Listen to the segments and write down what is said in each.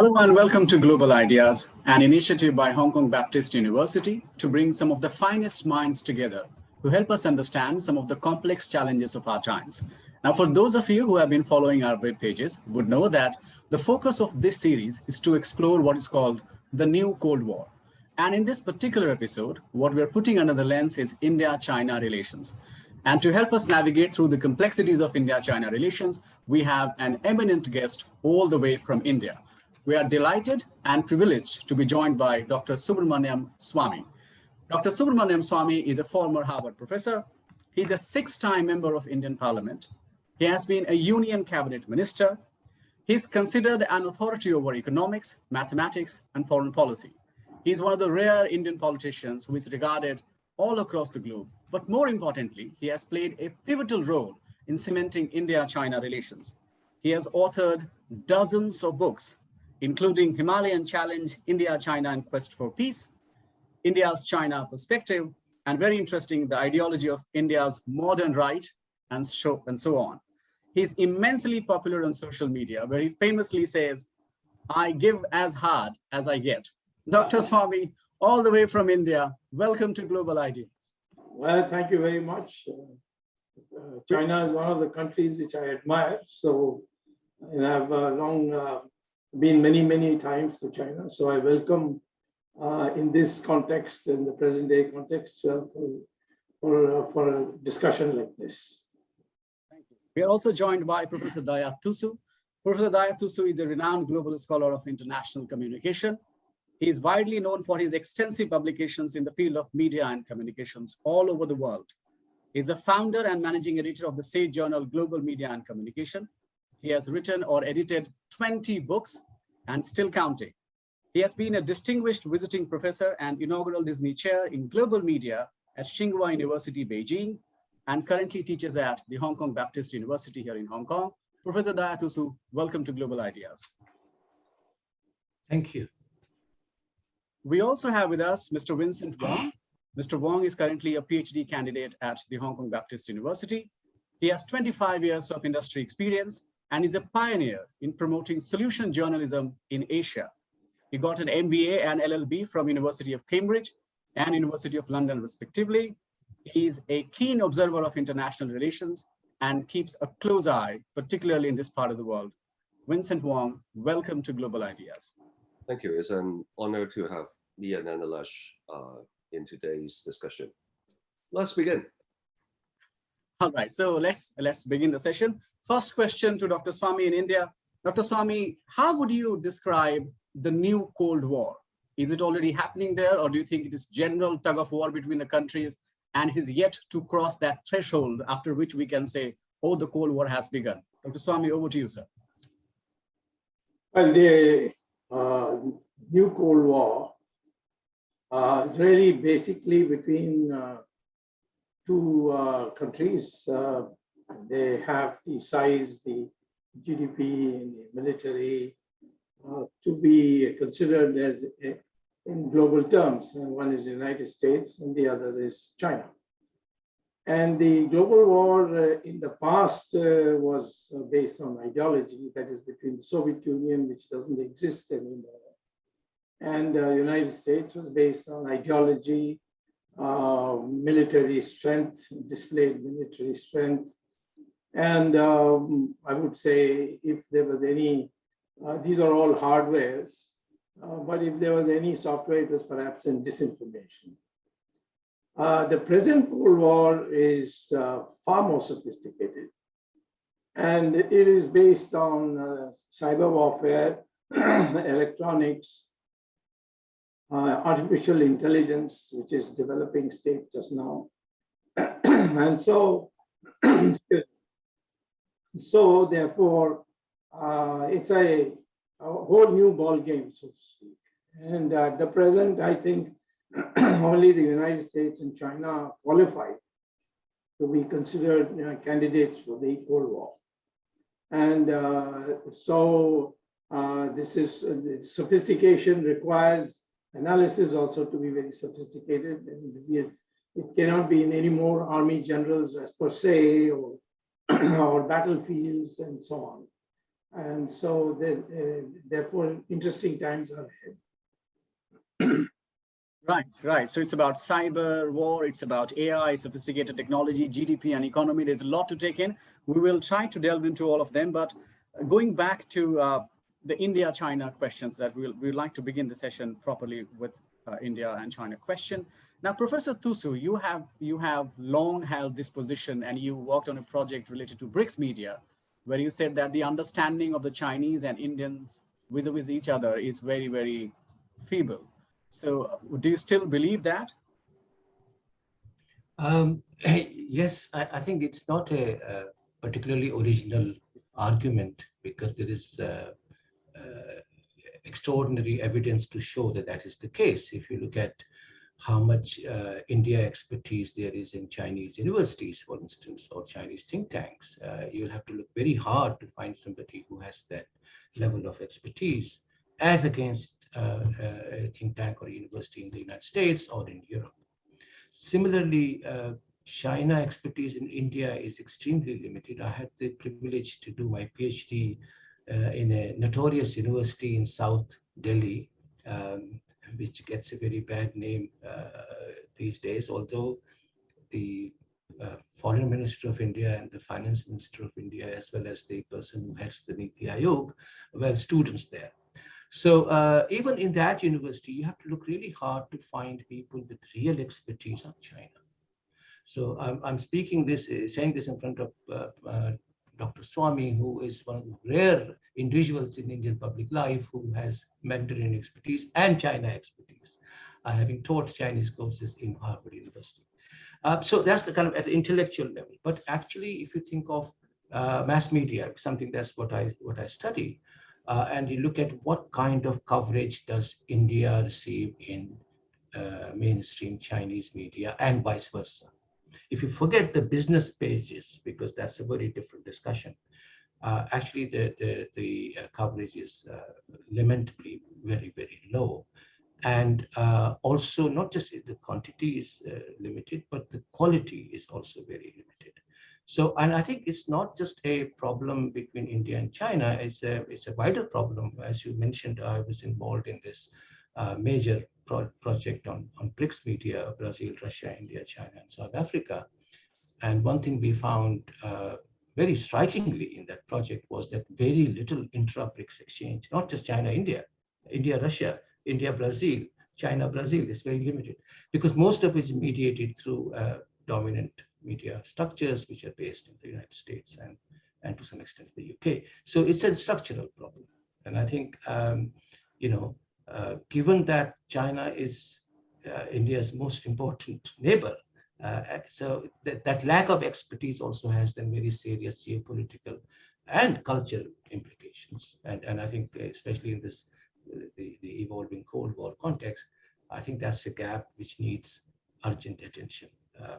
Hello and welcome to Global Ideas, an initiative by Hong Kong Baptist University to bring some of the finest minds together to help us understand some of the complex challenges of our times. Now, for those of you who have been following our web pages would know that the focus of this series is to explore what is called the new Cold War. And in this particular episode, what we're putting under the lens is India-China relations. And to help us navigate through the complexities of India-China relations, we have an eminent guest all the way from India. We are delighted and privileged to be joined by Dr. Subramanian Swamy. Dr. Subramanian Swamy is a former Harvard professor. He's a 6-time member of Indian Parliament. He has been a Union Cabinet Minister. He's considered an authority over economics, mathematics, and foreign policy. He's one of the rare Indian politicians who is regarded all across the globe. But more importantly, he has played a pivotal role in cementing India-China relations. He has authored dozens of books, including Himalayan Challenge, India-China and Quest for Peace, India's China Perspective, and very interesting, the ideology of India's modern right, and so on. He's immensely popular on social media, where he famously says, "I give as hard as I get." Dr. Swamy, all the way from India, welcome to Global Ideas. Well, thank you very much. China is one of the countries which I admire. So, and I've long been many times to China. So I welcome in this context, in the present day context, for a discussion like this. Thank you. We are also joined by Professor Daya Thusu. Professor Daya Thusu is a renowned global scholar of international communication. He is widely known for his extensive publications in the field of media and communications all over the world. He is the founder and managing editor of the Sage journal Global Media and Communication. He has written or edited 20 books and still counting. He has been a distinguished visiting professor and inaugural Disney chair in global media at Tsinghua University, Beijing, and currently teaches at the Hong Kong Baptist University here in Hong Kong. Professor Daya Thusu, welcome to Global Ideas. Thank you. We also have with us Mr. Vincent Wong. Mr. Wong is currently a PhD candidate at the Hong Kong Baptist University. He has 25 years of industry experience and is a pioneer in promoting solution journalism in Asia. He got an MBA and LLB from University of Cambridge and University of London, respectively. He is a keen observer of international relations and keeps a close eye, particularly in this part of the world. Vincent Wong, welcome to Global Ideas. Thank you. It's an honor to have me and Analash in today's discussion. Let's begin. All right, so let's begin the session. First question to Dr. Swamy in India. Dr. Swamy, how would you describe the new Cold War? Is it already happening there, or do you think it is general tug of war between the countries and it is yet to cross that threshold after which we can say, oh, the Cold War has begun? Dr. Swamy, over to you, sir. Well, the new Cold War really basically between two countries. They have the size, the GDP, and the military to be considered as in global terms. And one is the United States and the other is China. And the global war in the past was based on ideology, that is between the Soviet Union, which doesn't exist anymore, and the United States was based on ideology, military strength, displayed military strength. And I would say if there was any, these are all hardwares, but if there was any software, it was perhaps in disinformation. The present Cold War is far more sophisticated, and it is based on cyber warfare, electronics, artificial intelligence, which is developing state just now. And so therefore, it's a whole new ball game, so to speak. And at the present, I think only the United States and China qualified to be considered candidates for the Cold War. And this is sophistication requires analysis also to be very sophisticated, and it cannot be in any more army generals as per se or battlefields and so on. And so, therefore, interesting times are ahead. Right, right. So it's about cyber war, it's about AI, sophisticated technology, GDP, and economy. There's a lot to take in. We will try to delve into all of them. But going back to the India-China questions, that we'd like to begin the session properly with India and China question. Now, Professor Tusu, you have long held this position, and you worked on a project related to BRICS media, where you said that the understanding of the Chinese and Indians vis-a-vis each other is very, very feeble. So do you still believe that? Yes, I think it's not a particularly original argument, because there is extraordinary evidence to show that that is the case. If you look at how much India expertise there is in Chinese universities, for instance, or Chinese think tanks, you'll have to look very hard to find somebody who has that level of expertise, as against a think tank or a university in the United States or in Europe. Similarly, China expertise in India is extremely limited. I had the privilege to do my PhD in a notorious university in South Delhi, which gets a very bad name these days, although the Foreign Minister of India and the Finance Minister of India, as well as the person who heads the Niti Aayog, were students there. So even in that university, you have to look really hard to find people with real expertise on China. So I'm saying this in front of Dr. Swamy, who is one of the rare individuals in Indian public life who has Mandarin expertise and China expertise, having taught Chinese courses in Harvard University. So that's the kind of at the intellectual level. But actually, if you think of mass media, something that's what I study, and you look at what kind of coverage does India receive in mainstream Chinese media and vice versa. If you forget the business pages, because that's a very different discussion, actually the coverage is lamentably very, very low. And also, not just the quantity is limited, but the quality is also very limited. So, and I think it's not just a problem between India and China, it's a wider problem. As you mentioned, I was involved in this major project on BRICS media, Brazil, Russia, India, China, and South Africa. And one thing we found very strikingly in that project was that very little intra-BRICS exchange, not just China, India, India, Russia, India, Brazil, China, Brazil is very limited, because most of it is mediated through dominant media structures, which are based in the United States and to some extent the UK. So it's a structural problem. And I think, given that China is India's most important neighbor, so that lack of expertise also has then very serious geopolitical and cultural implications. And I think, especially in this the evolving Cold War context, I think that's a gap which needs urgent attention.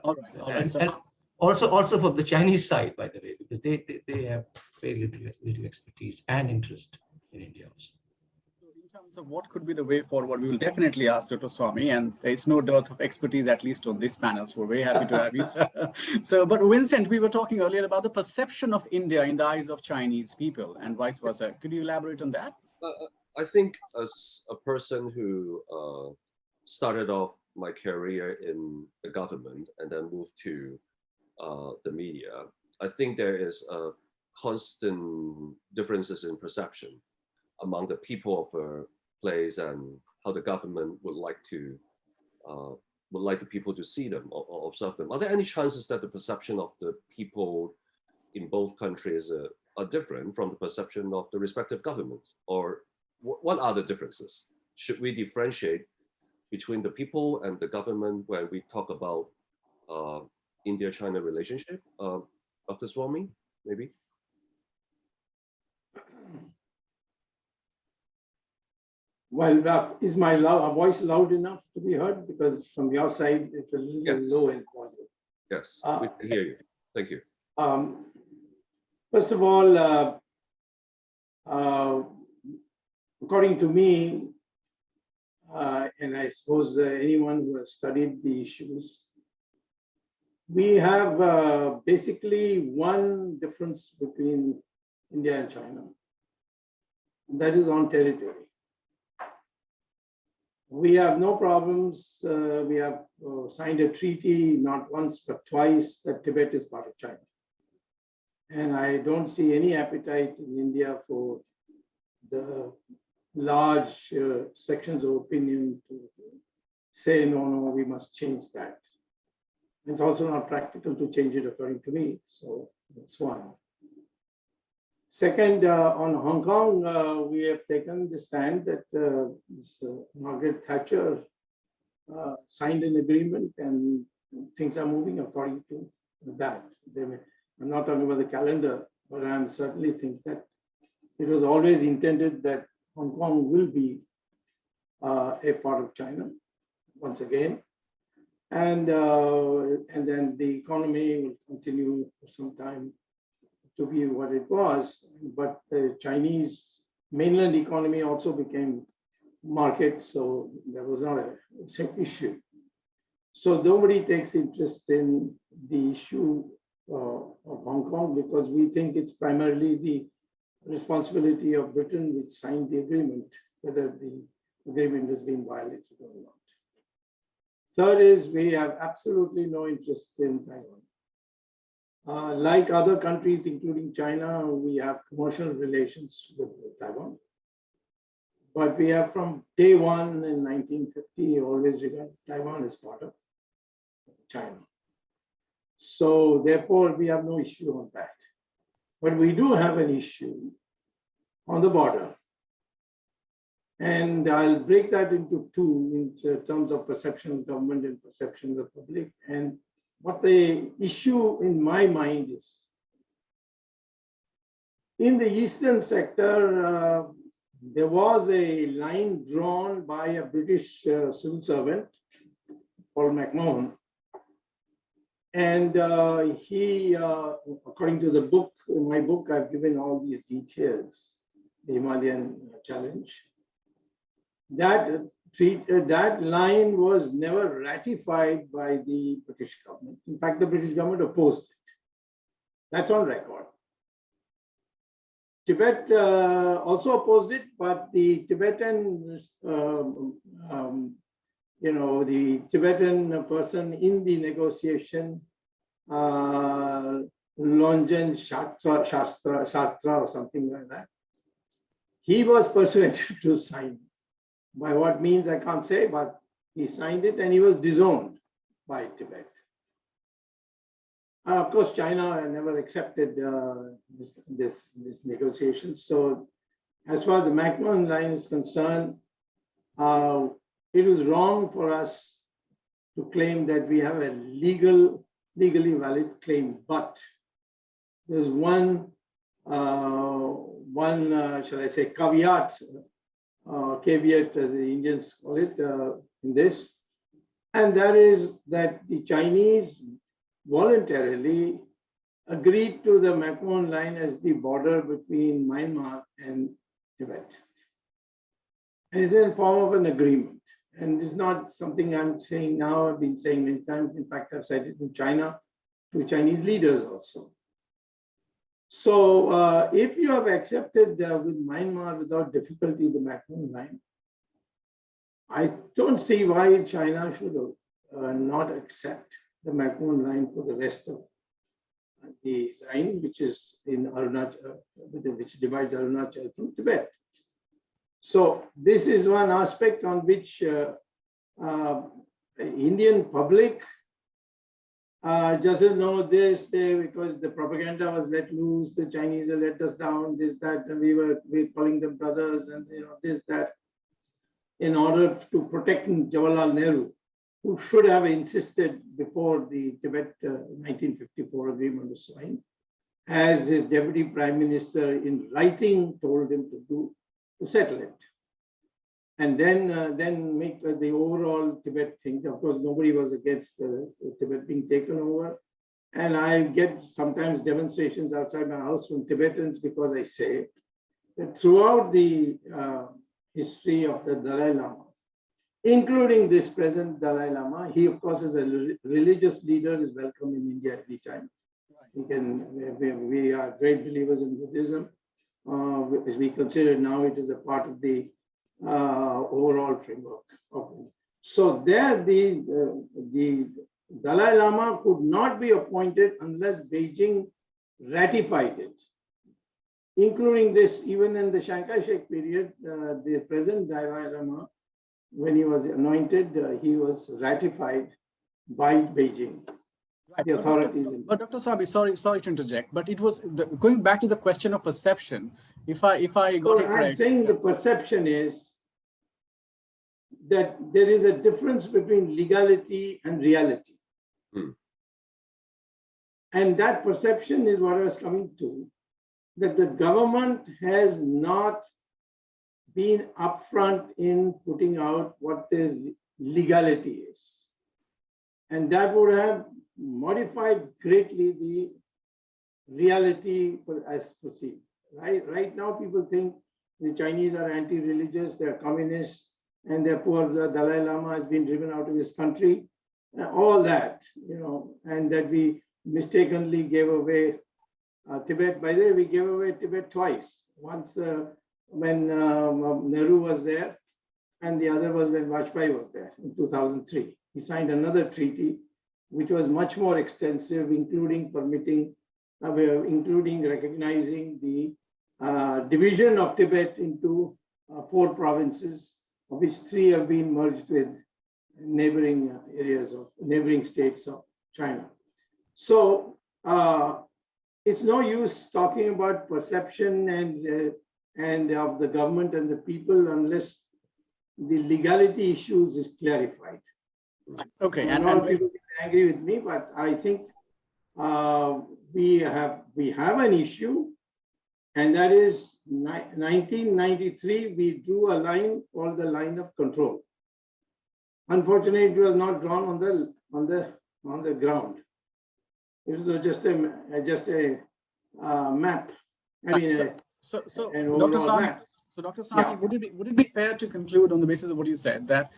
All right. And also from the Chinese side, by the way, because they have very little expertise and interest in India also. In terms of what could be the way forward, we will definitely ask Dr. Swamy, and there is no dearth of expertise, at least on this panel. So we're very happy to have you, sir. So, but Vincent, we were talking earlier about the perception of India in the eyes of Chinese people and vice versa. Could you elaborate on that? I think as a person who started off my career in the government and then moved to the media, I think there is a constant differences in perception among the people of a place and how the government would like the people to see them or observe them. Are there any chances that the perception of the people in both countries are different from the perception of the respective governments? Or what are the differences? Should we differentiate between the people and the government when we talk about India-China relationship? Dr. Swamy, maybe? Well, is my voice loud enough to be heard? Because from your side, it's a little low in volume. Yes, we can hear you. Thank you. First of all, according to me, and I suppose anyone who has studied the issues, we have basically one difference between India and China. that is on territory. We have no problems. We have signed a treaty not once but twice that Tibet is part of China. And I don't see any appetite in India for the large sections of opinion to say, no, we must change that. It's also not practical to change it according to me. So that's one. Second, on Hong Kong, we have taken the stand that Margaret Thatcher signed an agreement and things are moving according to that. I'm not talking about the calendar, but I certainly think that it was always intended that Hong Kong will be a part of China once again. And then the economy will continue for some time to be what it was, but the Chinese mainland economy also became market, so that was not a issue. So nobody takes interest in the issue of Hong Kong because we think it's primarily the responsibility of Britain which signed the agreement, whether the agreement has been violated or not. Third is we have absolutely no interest in Taiwan. Like other countries, including China, we have commercial relations with Taiwan. But we have from day one in 1950 always regarded Taiwan as part of China. So therefore, we have no issue on that. But we do have an issue on the border. And I'll break that into two in terms of perception of government and perception of the public. And what the issue in my mind is, in the eastern sector, there was a line drawn by a British civil servant, Paul McMahon. And he, according to the book, in my book, I've given all these details, the Himalayan challenge. That line was never ratified by the British government. In fact, the British government opposed it. That's on record. Tibet also opposed it, but the Tibetan, the Tibetan person in the negotiation, Longen Shastra or something like that, he was persuaded to sign. By what means I can't say, but he signed it and he was disowned by Tibet. Of course, China never accepted this negotiation. So as far as the McMahon line is concerned, it was wrong for us to claim that we have a legally valid claim, but there's one shall I say, caveat, as the Indians call it, in this, and that is that the Chinese voluntarily agreed to the McMahon line as the border between Myanmar and Tibet. And it's in the form of an agreement. And it's not something I'm saying now, I've been saying many times. In fact, I've said it in China to Chinese leaders also. So if you have accepted with Myanmar without difficulty the McMahon line, I don't see why China should not accept the McMahon line for the rest of the line, which is in Arunachal, which divides Arunachal from Tibet. So this is one aspect on which Indian public doesn't know this, because the propaganda was let loose, the Chinese have let us down, this, that, and we're calling them brothers, and this, that, in order to protect Jawaharlal Nehru, who should have insisted before the Tibet 1954 agreement was signed, as his deputy prime minister in writing told him to do, to settle it. And then make the overall Tibet thing. Of course, nobody was against Tibet being taken over. And I get sometimes demonstrations outside my house from Tibetans because I say that throughout the history of the Dalai Lama, including this present Dalai Lama, he of course is a religious leader, is welcome in India every time. We are great believers in Buddhism. as we consider now, it is a part of the overall framework. So there, the Dalai Lama could not be appointed unless Beijing ratified it. Including this, even in the Chiang Kai-shek period, the present Dalai Lama, when he was anointed, he was ratified by Beijing. Right. The authorities. But Dr. Swamy, sorry to interject, but it was going back to the question of perception. If I got it correct, I'm saying the perception is that there is a difference between legality and reality. And that perception is what I was coming to, that the government has not been upfront in putting out what the legality is. And that would have modified greatly the reality as perceived. Right now, people think the Chinese are anti-religious, they're communists, and their poor Dalai Lama has been driven out of his country, all that, and that we mistakenly gave away Tibet. By the way, we gave away Tibet twice. Once when Nehru was there, and the other was when Vajpayee was there in 2003. He signed another treaty, which was much more extensive, including recognizing the division of Tibet into 4 provinces, of which 3 have been merged with neighboring neighboring states of China. So it's no use talking about perception and of the government and the people unless the legality issues is clarified. Okay, and people get angry with me, but I think we have an issue, and that is 1993. We drew a line called the line of control. Unfortunately, it was not drawn on the ground. It was just a map. I mean, so Dr. Swamy, Yeah. would it be fair to conclude on the basis of what you said that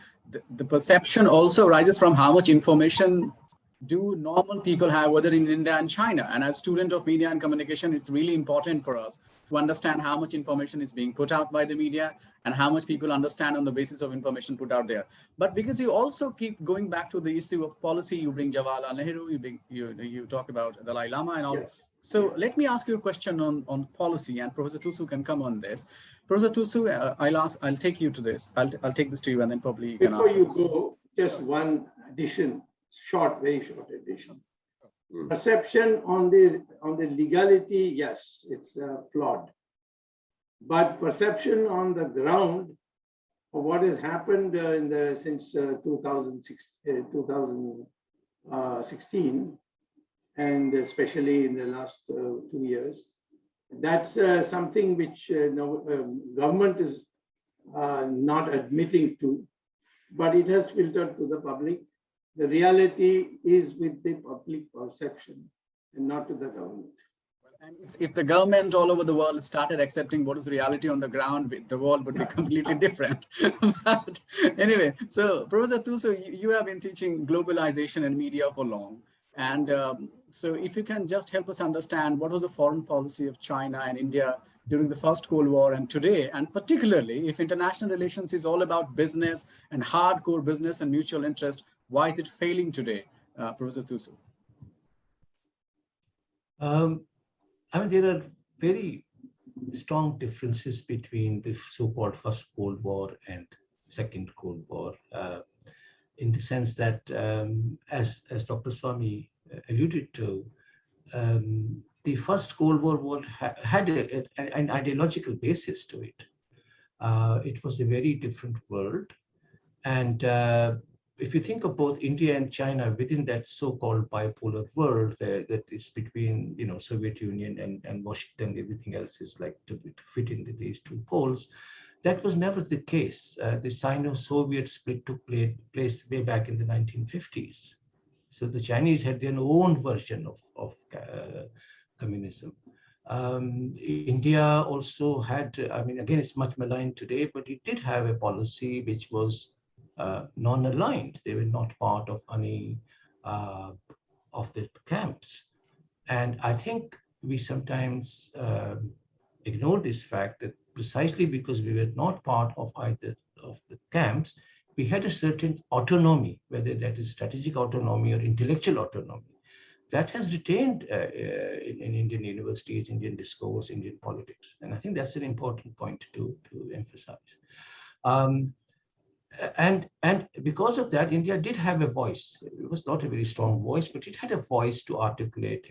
the perception also rises from how much information do normal people have, whether in India and China? And as student of media and communication, it's really important for us to understand how much information is being put out by the media and how much people understand on the basis of information put out there. But because you also keep going back to the issue of policy, you bring Jawaharlal Nehru, you talk about Dalai Lama and all. Yes. So let me ask you a question on policy, and Professor Tusu can come on this. Professor Tusu, I'll take you to this. I'll take this to you, and then probably you can Before answer you this. go, just one addition, very short addition. Perception on the legality, yes, it's flawed. But perception on the ground of what has happened since 2016, and especially in the last 2 years, that's something which government is not admitting to, but it has filtered to the public. The reality is with the public perception and not to the government. And if the government all over the world started accepting what is reality on the ground, the world would be completely different. But anyway, so Professor Tusu, you have been teaching globalization and media for long. And so if you can just help us understand what was the foreign policy of China and India during the First Cold War and today, and particularly if international relations is all about business and hardcore business and mutual interest, why is it failing today, Professor Tusu? I mean, there are very strong differences between the so-called First Cold War and Second Cold War, in the sense that, as Dr. Swamy alluded to, the First Cold War had an ideological basis to it. It was a very different world. And if you think of both India and China within that so-called bipolar world that is between, Soviet Union and Washington, everything else is like to fit into these 2 poles. That was never the case. The Sino-Soviet split took place way back in the 1950s. So the Chinese had their own version of communism. India also had, again, it's much maligned today, but it did have a policy which was non-aligned. They were not part of any of the camps. And I think we sometimes ignore this fact that precisely because we were not part of either of the camps, we had a certain autonomy, whether that is strategic autonomy or intellectual autonomy, that has retained in Indian universities, Indian discourse, Indian politics. And I think that's an important point to emphasize. And because of that, India did have a voice. It was not a very strong voice, but it had a voice to articulate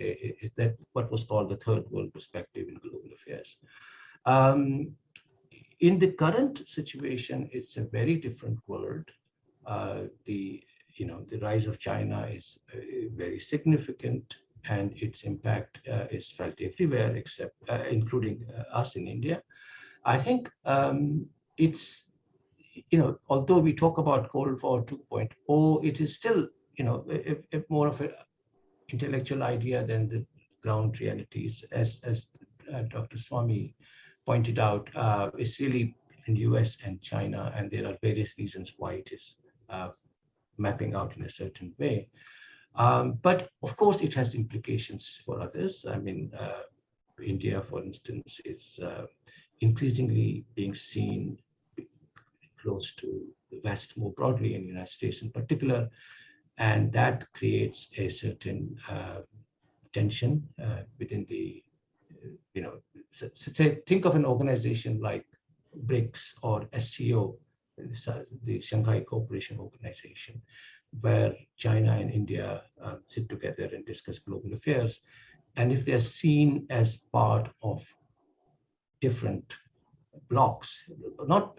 that what was called the third world perspective in global affairs. In the current situation, it's a very different world. The rise of China is very significant, and its impact is felt everywhere, except including us in India. I think it's, although we talk about Cold War 2.0, it is still, more of an intellectual idea than the ground realities. As Dr. Swamy pointed out, it's really in US and China, and there are various reasons why it is mapping out in a certain way. But of course, it has implications for others. I mean, India, for instance, is increasingly being seen close to the West more broadly, and the United States in particular, and that creates a certain tension within the, say, think of an organization like BRICS or SCO, the Shanghai Cooperation Organization, where China and India sit together and discuss global affairs. And if they're seen as part of different blocks, not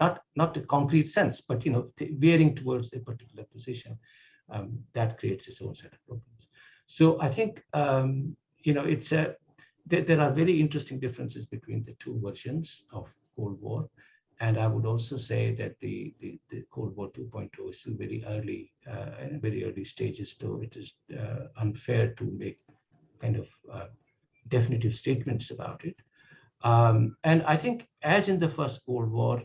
a concrete sense, but veering towards a particular position, that creates its own set of problems. So I think it's there are very interesting differences between the two versions of Cold War, and I would also say that the Cold War 2.0 is still very early, in very early stages, so it is unfair to make kind of definitive statements about it. And I think, as in the first Cold War,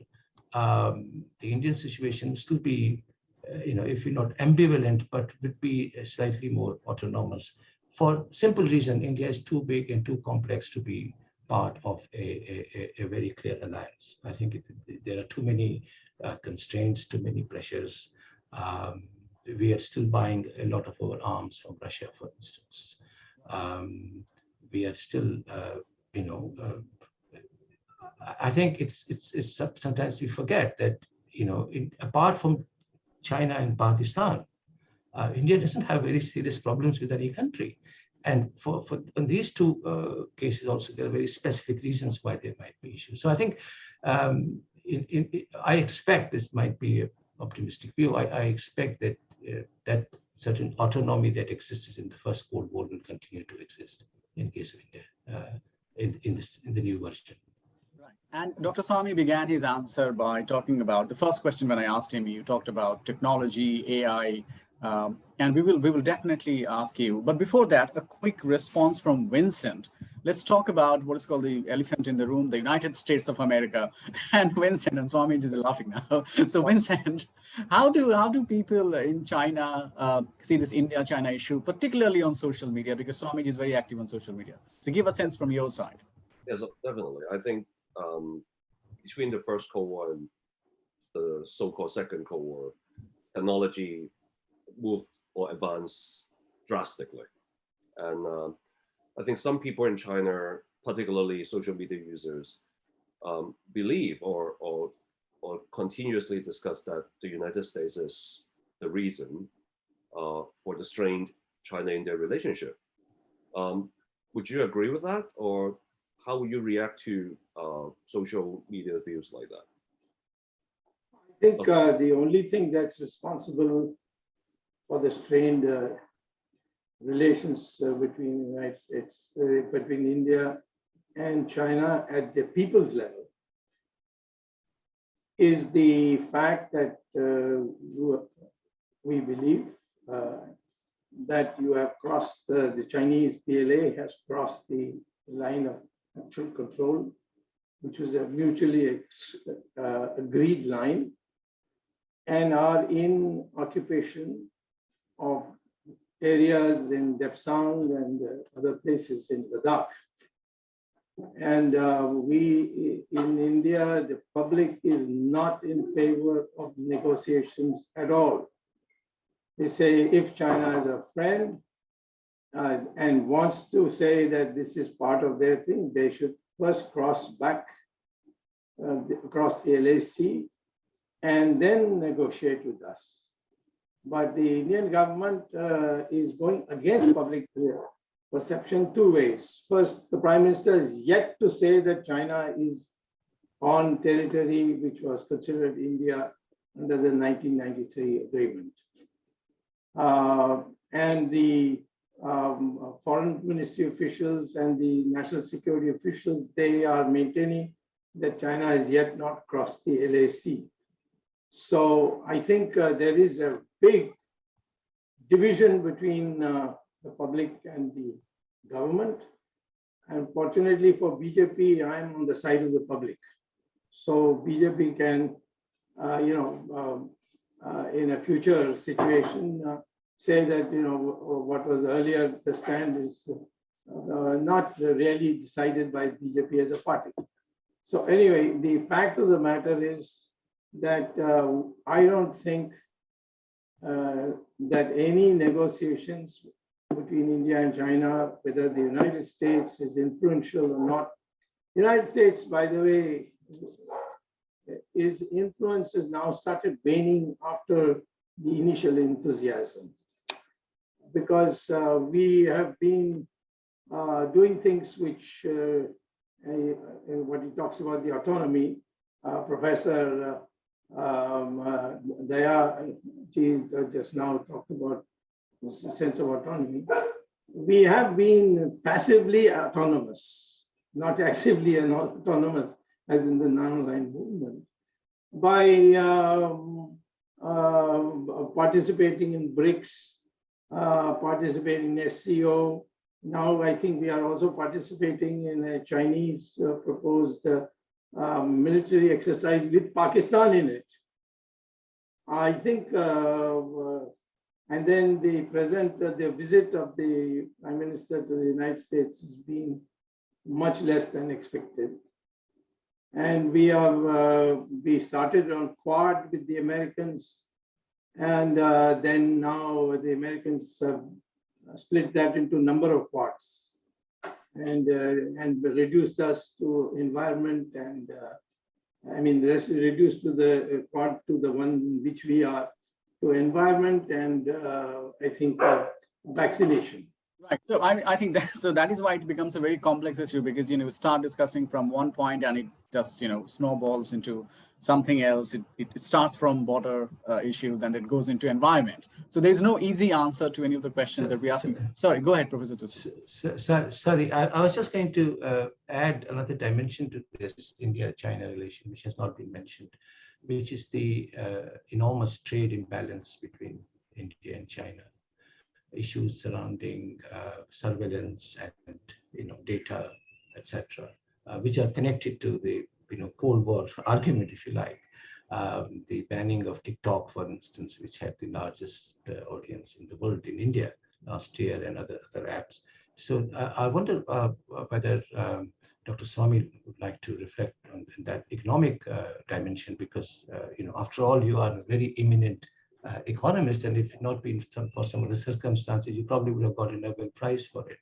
the Indian situation will still be, if you're not ambivalent, but would be slightly more autonomous. For simple reason, India is too big and too complex to be part of a very clear alliance. I think there are too many constraints, too many pressures. We are still buying a lot of our arms from Russia, for instance. We are still, I think it's sometimes we forget that, apart from China and Pakistan, India doesn't have very serious problems with any country. And for in these two cases also, there are very specific reasons why there might be issues. So I think I expect, this might be an optimistic view, I expect that that certain autonomy that existed in the first Cold War will continue to exist in case of India in the new version. Right. And Dr. Swamy began his answer by talking about the first question when I asked him. You talked about technology, AI, and we will definitely ask you. But before that, a quick response from Vincent. Let's talk about what is called the elephant in the room, the United States of America. And Vincent, and Swamy is laughing now. So Vincent, how do people in China see this India-China issue, particularly on social media? Because Swamy is very active on social media. So give a sense from your side. Yes, definitely. I think between the first Cold War and the so-called second Cold War, technology moved or advanced drastically. And I think some people in China, particularly social media users, believe or continuously discuss that the United States is the reason for the strained China-India relationship. Would you agree with that, or how would you react to social media views like that? I think the only thing that's responsible for the strained relations between the United States, between India and China at the people's level, is the fact that we believe that you have crossed, the Chinese PLA has crossed the line of actual control, which was a mutually agreed line, and are in occupation of areas in Depsang and other places in Ladakh. And we in India, the public is not in favor of negotiations at all. They say if China is a friend and wants to say that this is part of their thing, they should first cross back across the LAC and then negotiate with us. But the Indian government is going against public perception two ways. First, the Prime Minister is yet to say that China is on territory which was considered India under the 1993 agreement. And the foreign ministry officials and the national security officials, they are maintaining that China has yet not crossed the LAC. So I think there is a big division between the public and the government. And fortunately for BJP, I'm on the side of the public. So BJP can, in a future situation, say that, what was earlier the stand is not really decided by BJP as a party. So anyway, the fact of the matter is that I don't think that any negotiations between India and China, whether the United States is influential or not. United States, by the way, its influence has now started waning after the initial enthusiasm, because we have been doing things which, what he talks about the autonomy, Professor Daya just now talked about the sense of autonomy. We have been passively autonomous, not actively autonomous, as in the non-aligned movement, by participating in BRICS, participating in SCO. Now I think we are also participating in a Chinese proposed military exercise with Pakistan in it. I think, and then the visit of the Prime Minister to the United States has been much less than expected. And we started on Quad with the Americans, and then now the Americans have split that into a number of Quads, and reduced us to environment, and reduced to the Quad to the one in which we are, to environment and I think vaccination. Right. So I think that is why it becomes a very complex issue, because we start discussing from one point and it just snowballs into something else. It starts from border issues and it goes into environment. So there's no easy answer to any of the questions that we're asking. Sorry, go ahead, Professor Tusu. Sorry, I was just going to add another dimension to this India-China relation, which has not been mentioned, which is the enormous trade imbalance between India and China. Issues surrounding surveillance and data, etc., which are connected to the Cold War argument, if you like. The banning of TikTok, for instance, which had the largest audience in the world in India last year, and other apps. So I wonder whether Dr. Swamy would like to reflect on that economic dimension, because after all, you are a very eminent economist, and if it not been for some of the circumstances, you probably would have got a Nobel Prize for it.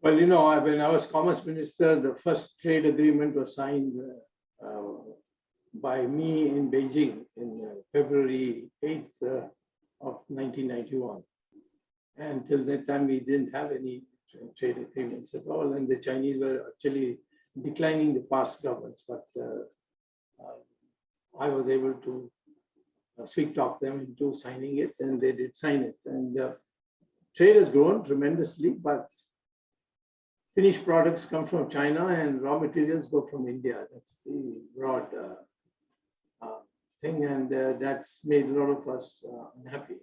Well, when I was Commerce Minister, the first trade agreement was signed by me in Beijing in February 8th of 1991. And till that time, we didn't have any trade agreements at all, and the Chinese were actually declining the past governments, but I was able to sweet talk them into signing it, and they did sign it. And trade has grown tremendously, but finished products come from China and raw materials go from India. That's the broad thing, and that's made a lot of us unhappy.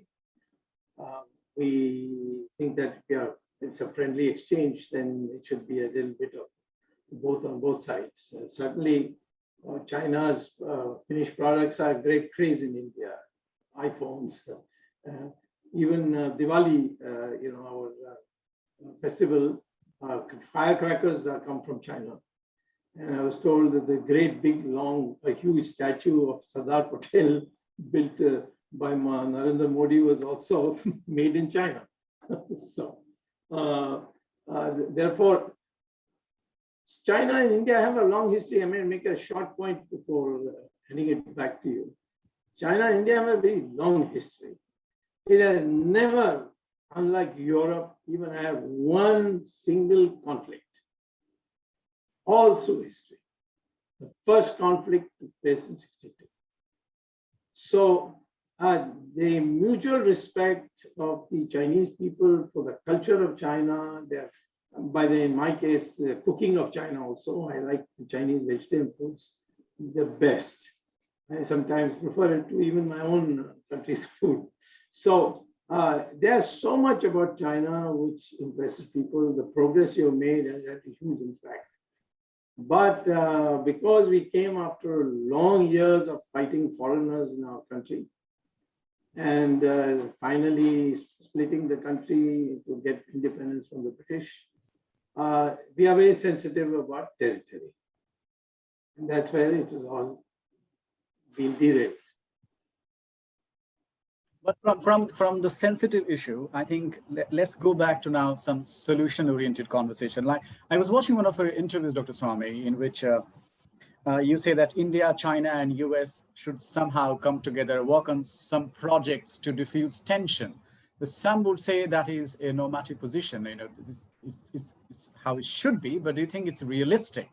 We think that it's a friendly exchange, then it should be a little bit of both on both sides. Certainly, China's finished products are great craze in India. iPhones, even Diwali, our festival, firecrackers come from China. And I was told that the great big long, a huge statue of Sardar Patel built by Narendra Modi was also made in China. So therefore, China and India have a long history. I may make a short point before handing it back to you. China and India have a very long history. It has never, unlike Europe, even have one single conflict all through history. The first conflict took place in 1962. So the mutual respect of the Chinese people for the culture of China, in my case, the cooking of China also. I like the Chinese vegetarian foods the best. I sometimes prefer it to even my own country's food. So there's so much about China which impresses people. The progress you've made has had a huge impact. But because we came after long years of fighting foreigners in our country, and finally splitting the country to get independence from the British, we are very sensitive about territory. And that's where it has all been derailed. But from the sensitive issue, I think let's go back to now some solution-oriented conversation. Like I was watching one of your interviews, Dr. Swamy, in which you say that India, China, and US should somehow come together, work on some projects to diffuse tension. But some would say that is a normative position. You know, it's how it should be. But do you think it's realistic,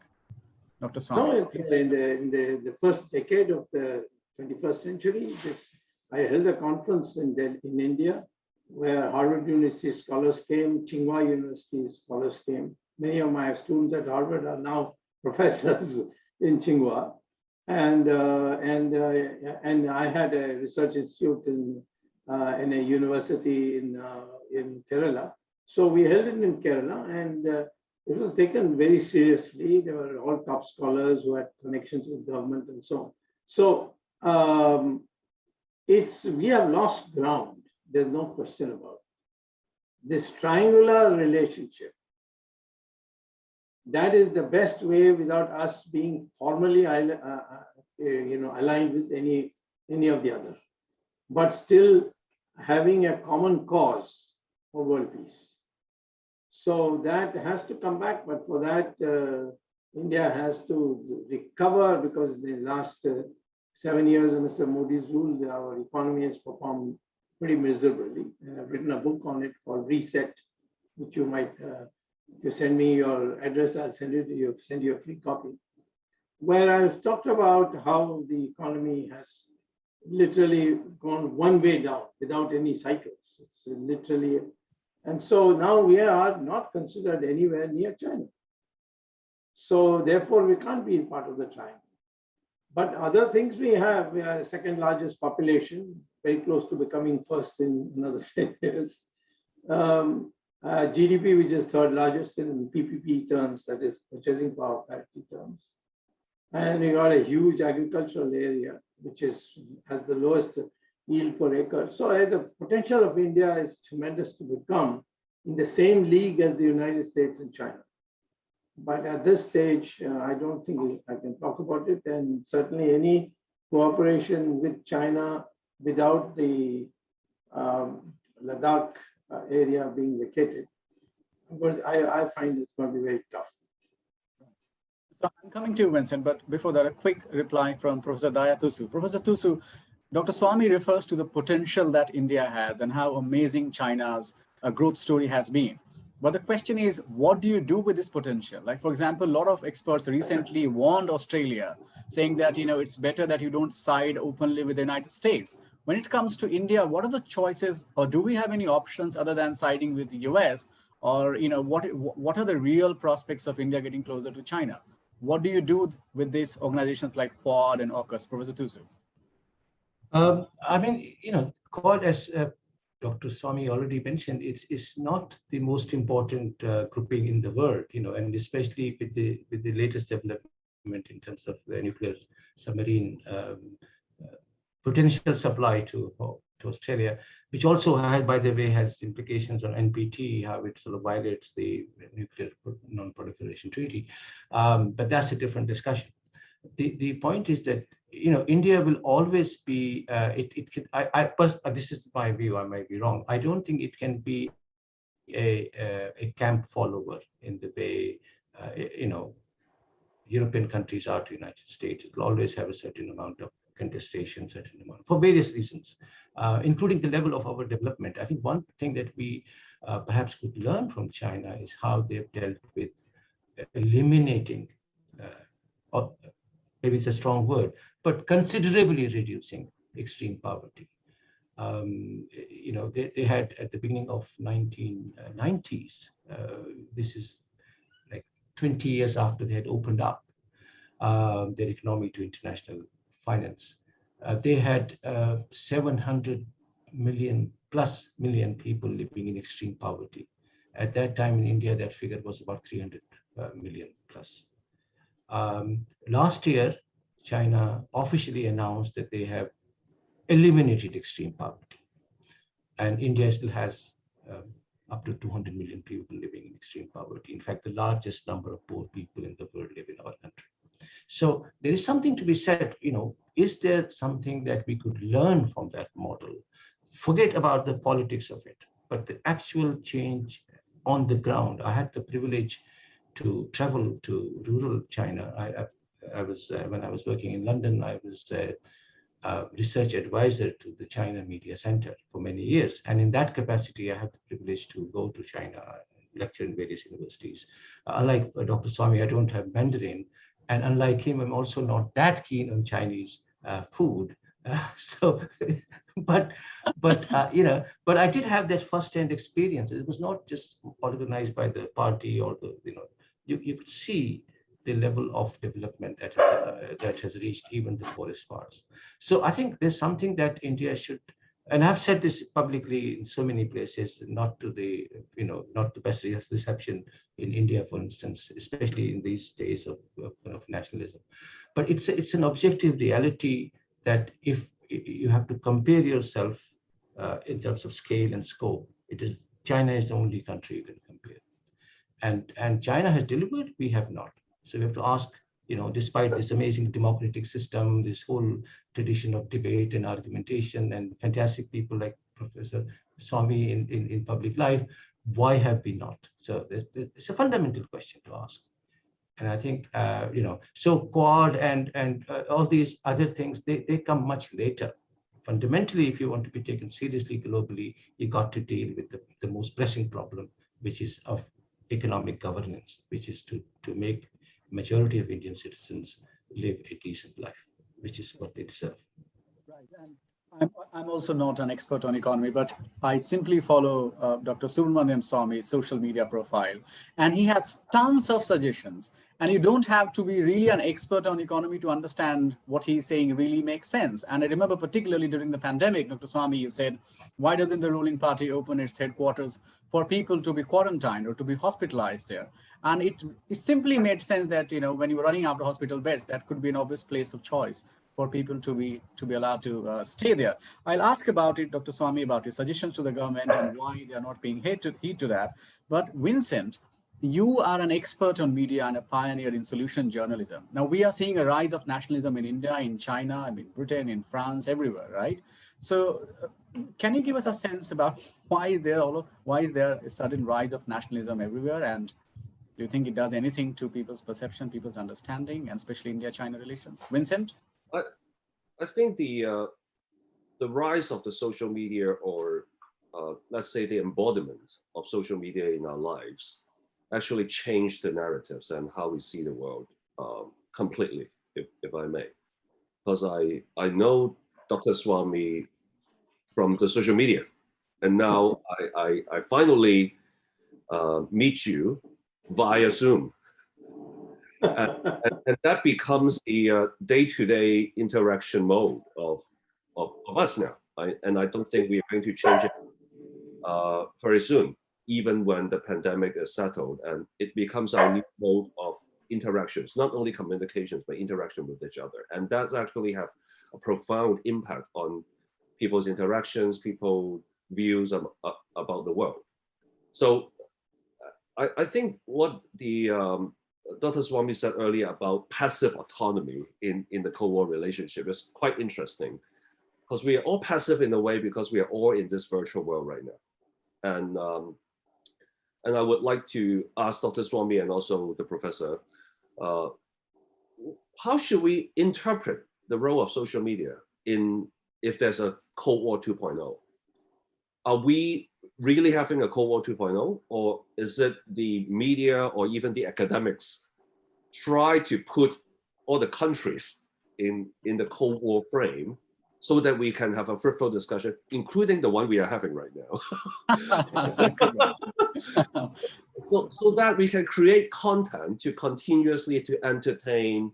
Dr. Swamy? No, in the first decade of the 21st century, I held a conference in India where Harvard University scholars came, Tsinghua University scholars came. Many of my students at Harvard are now professors in Tsinghua. And I had a research institute in a university in Kerala. So we held it in Kerala, and it was taken very seriously. They were all top scholars who had connections with government and so on. So we have lost ground. There's no question about it. This triangular relationship, that is the best way without us being formally aligned with any of the other, but still having a common cause for world peace. So that has to come back, but for that, India has to recover, because the last 7 years of Mr. Modi's rule, our economy has performed pretty miserably. And I've written a book on it called Reset, which you might, if you send me your address, I'll send you a free copy, where I've talked about how the economy has literally gone one way down without any cycles. It's literally, and so now we are not considered anywhere near China. So therefore, we can't be part of the triangle. But other things we are the second largest population, very close to becoming first in another 10 years. GDP, which is third largest in PPP terms, that is purchasing power parity terms. And we got a huge agricultural area, which has the lowest yield per acre. So the potential of India is tremendous to become in the same league as the United States and China. But at this stage, I don't think I can talk about it. And certainly any cooperation with China without the Ladakh area being vacated, but I find it's going to be very tough. So I'm coming to you, Vincent, but before that, a quick reply from Professor Daya Tusu. Professor Tusu, Dr. Swamy refers to the potential that India has and how amazing China's growth story has been. But the question is, what do you do with this potential? Like, for example, a lot of experts recently warned Australia, saying that, it's better that you don't side openly with the United States. When it comes to India, what are the choices, or do we have any options other than siding with the US? Or, what are the real prospects of India getting closer to China? What do you do with these organizations like Quad and AUKUS, Professor Tusu? Quad, as Dr. Swamy already mentioned, it's not the most important grouping in the world, and especially with the latest development in terms of the nuclear submarine potential supply to to Australia, which also has, by the way, has implications on NPT, how it sort of violates the Nuclear Non-Proliferation Treaty. But that's a different discussion. The point is that, you know, India will always be, this is my view, I might be wrong. I don't think it can be a camp follower in the way, you know, European countries are to the United States. It will always have a certain amount of contestation, certain amount, for various reasons, including the level of our development. I think one thing that we perhaps could learn from China is how they've dealt with eliminating, or maybe it's a strong word, but considerably reducing extreme poverty. You know, they had at the beginning of 1990s, this is like 20 years after they had opened up their economy to international finance. They had 700 million plus people living in extreme poverty. At that time in India, that figure was about 300 million plus. Last year, China officially announced that they have eliminated extreme poverty. And India still has up to 200 million people living in extreme poverty. In fact, the largest number of poor people in the world live in our country. So there is something to be said, you know, is there something that we could learn from that model? Forget about the politics of it, but the actual change on the ground. I had the privilege to travel to rural China. I was when I was working in London, I was research advisor to the China Media Center for many years. And in that capacity, I had the privilege to go to China, lecture in various universities. Unlike Dr. Swamy, I don't have Mandarin. And unlike him, I'm also not that keen on Chinese food. But you know, but I did have that first-hand experience. It was not just organized by the party or the, you know, you could see the level of development that has reached even the poorest parts. So I think there's something that India should, and I've said this publicly in so many places, not to the, you know, not the best reception in India, for instance, especially in these days of nationalism. But it's an objective reality that if you have to compare yourself in terms of scale and scope, China is the only country you can compare. And China has delivered, we have not. So we have to ask, you know, despite this amazing democratic system, this whole tradition of debate and argumentation and fantastic people like Professor Swamy in public life, why have we not? So it's a fundamental question to ask. And I think, you know, so Quad and all these other things, they come much later. Fundamentally, if you want to be taken seriously globally, you got to deal with the most pressing problem, which is of economic governance, which is to make majority of Indian citizens live a decent life, which is what they deserve. Right, and I'm also not an expert on economy, but I simply follow Dr. Subramanian Swamy's social media profile, and he has tons of suggestions. And you don't have to be really an expert on economy to understand what he's saying really makes sense. And I remember particularly during the pandemic, Dr. Swamy, you said, why doesn't the ruling party open its headquarters for people to be quarantined or to be hospitalized there? And it simply made sense that, you know, when you were running out of hospital beds, that could be an obvious place of choice for people to be allowed to stay there. I'll ask about it, Dr. Swamy, about your suggestions to the government and why they are not paying heed to that. But Vincent, you are an expert on media and a pioneer in solution journalism. Now, we are seeing a rise of nationalism in India, in China, I mean, Britain, in France, everywhere, right? So can you give us a sense about why is there a sudden rise of nationalism everywhere? And do you think it does anything to people's perception, people's understanding, and especially India-China relations? Vincent? I think the rise of the social media, or let's say the embodiment of social media in our lives, actually changed the narratives and how we see the world completely, if I may. Because I know Dr. Swamy from the social media, and now I finally meet you via Zoom. And that becomes the day-to-day interaction mode of us now. And I don't think we're going to change it very soon, even when the pandemic is settled, and it becomes our new mode of interactions, not only communications, but interaction with each other. And that's actually have a profound impact on people's interactions, people's views about the world. So I think what the Dr. Swamy said earlier about passive autonomy in the Cold War relationship is quite interesting, because we are all passive in a way because we are all in this virtual world right now. And I would like to ask Dr. Swamy and also the professor, how should we interpret the role of social media if there's a Cold War 2.0? Are we really having a Cold War 2.0, or is it the media or even the academics try to put all the countries in the Cold War frame so that we can have a fruitful discussion, including the one we are having right now? So that we can create content to continuously to entertain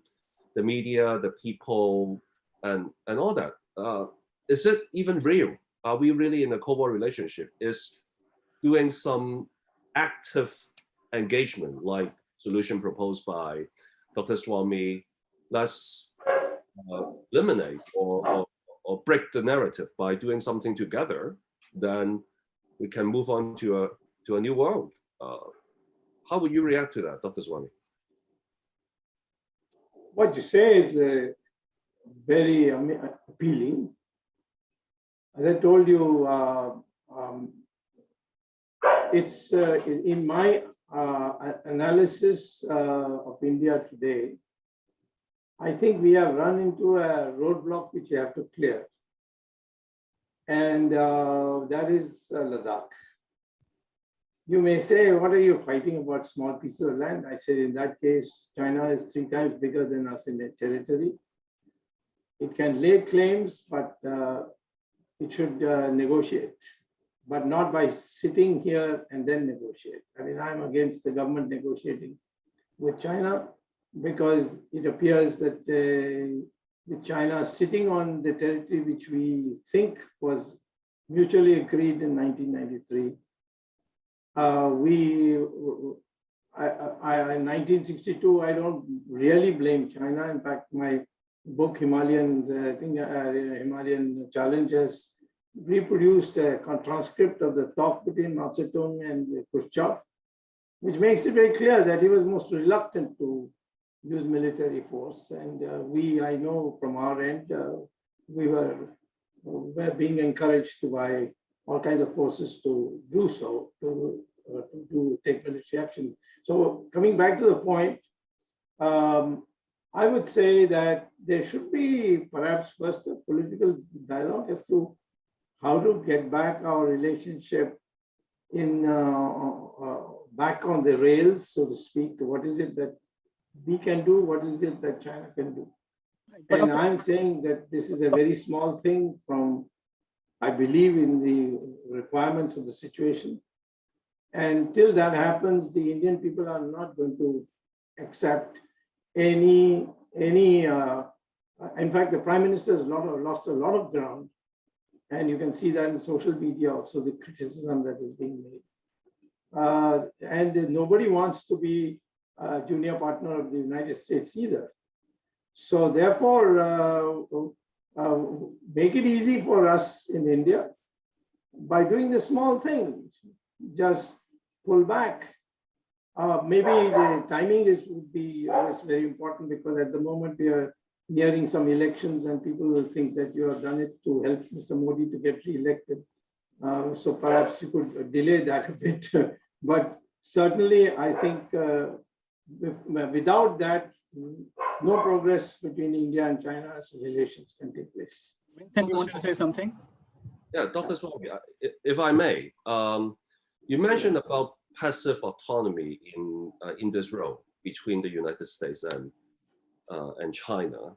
the media, the people, and all that. Is it even real? Are we really in a Cold War relationship? Is doing some active engagement, like solution proposed by Dr. Swamy, let's eliminate or break the narrative by doing something together, then we can move on to a new world. How would you react to that, Dr. Swamy? What you say is very appealing. As I told you, it's in my analysis of India today, I think we have run into a roadblock which we have to clear. And that is Ladakh. You may say, what are you fighting about small pieces of land? I said, in that case, China is 3 times bigger than us in their territory. It can lay claims, but it should negotiate, but not by sitting here and then negotiate. I mean, I'm against the government negotiating with China because it appears that with China sitting on the territory which we think was mutually agreed in 1993, in 1962, I don't really blame China. In fact, my book Himalayan Challenge has reproduced a transcript of the talk between Mao Zedong and Khrushchev, which makes it very clear that he was most reluctant to use military force. And I know from our end, we were being encouraged to by all kinds of forces to do so, to take military action. So coming back to the point, I would say that there should be perhaps first a political dialogue as to how to get back our relationship in back on the rails, so to speak. What is it that we can do? What is it that China can do? And I'm saying that this is a very small thing from, I believe in the requirements of the situation. And till that happens, the Indian people are not going to accept any in fact, the Prime Minister has lost a lot of ground. And you can see that in social media also, the criticism that is being made. And nobody wants to be a junior partner of the United States either. So therefore, make it easy for us in India by doing the small things. Just pull back. Maybe the timing would be always very important, because at the moment we are nearing some elections and people will think that you have done it to help Mr. Modi to get re-elected. So perhaps you could delay that a bit. But certainly, I think without that, no progress between India and China's relations can take place. Vincent, you wanted to say something? Yeah, Dr. Swamy, if I may, you mentioned about passive autonomy in this role between the United States and China.